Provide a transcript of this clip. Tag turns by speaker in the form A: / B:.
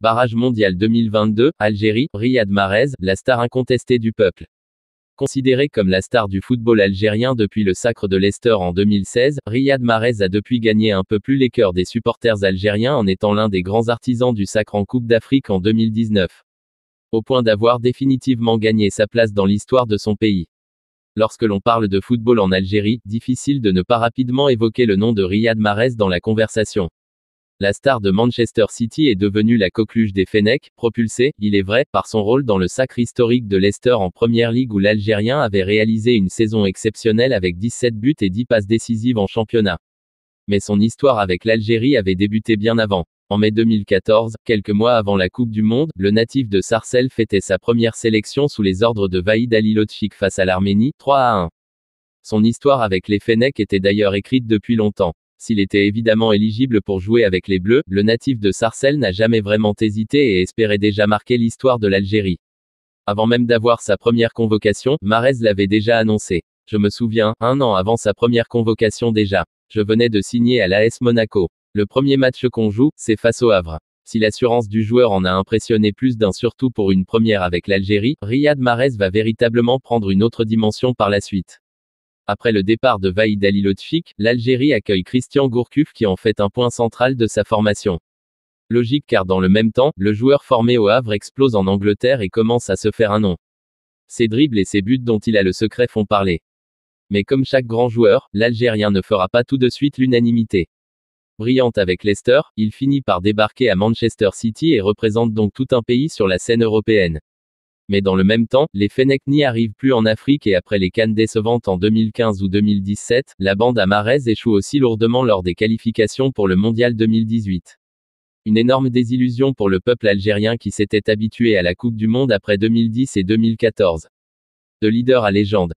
A: Barrage mondial 2022, Algérie, Riyad Mahrez, la star incontestée du peuple. Considéré comme la star du football algérien depuis le sacre de Leicester en 2016, Riyad Mahrez a depuis gagné un peu plus les cœurs des supporters algériens en étant l'un des grands artisans du sacre en Coupe d'Afrique en 2019. Au point d'avoir définitivement gagné sa place dans l'histoire de son pays. Lorsque l'on parle de football en Algérie, difficile de ne pas rapidement évoquer le nom de Riyad Mahrez dans la conversation. La star de Manchester City est devenue la coqueluche des Fennecs, propulsée, il est vrai, par son rôle dans le sacre historique de Leicester en Première Ligue où l'Algérien avait réalisé une saison exceptionnelle avec 17 buts et 10 passes décisives en championnat. Mais son histoire avec l'Algérie avait débuté bien avant. En mai 2014, quelques mois avant la Coupe du Monde, le natif de Sarcelles fêtait sa première sélection sous les ordres de Vahid Halilhodžić face à l'Arménie, 3-1. Son histoire avec les Fennecs était d'ailleurs écrite depuis longtemps. S'il était évidemment éligible pour jouer avec les Bleus, le natif de Sarcelles n'a jamais vraiment hésité et espérait déjà marquer l'histoire de l'Algérie. Avant même d'avoir sa première convocation, Mahrez l'avait déjà annoncé. Je me souviens, un an avant sa première convocation déjà. Je venais de signer à l'AS Monaco. Le premier match qu'on joue, c'est face au Havre. Si l'assurance du joueur en a impressionné plus d'un surtout pour une première avec l'Algérie, Riyad Mahrez va véritablement prendre une autre dimension par la suite. Après le départ de Vahid Halilhodžić, l'Algérie accueille Christian Gourcuff qui en fait un point central de sa formation. Logique car dans le même temps, le joueur formé au Havre explose en Angleterre et commence à se faire un nom. Ses dribbles et ses buts dont il a le secret font parler. Mais comme chaque grand joueur, l'Algérien ne fera pas tout de suite l'unanimité. Brillante avec Leicester, il finit par débarquer à Manchester City et représente donc tout un pays sur la scène européenne. Mais dans le même temps, les Fennecs n'y arrivent plus en Afrique et après les CAN décevantes en 2015 ou 2017, la bande à Mahrez échoue aussi lourdement lors des qualifications pour le Mondial 2018. Une énorme désillusion pour le peuple algérien qui s'était habitué à la Coupe du Monde après 2010 et 2014. De leader à légende.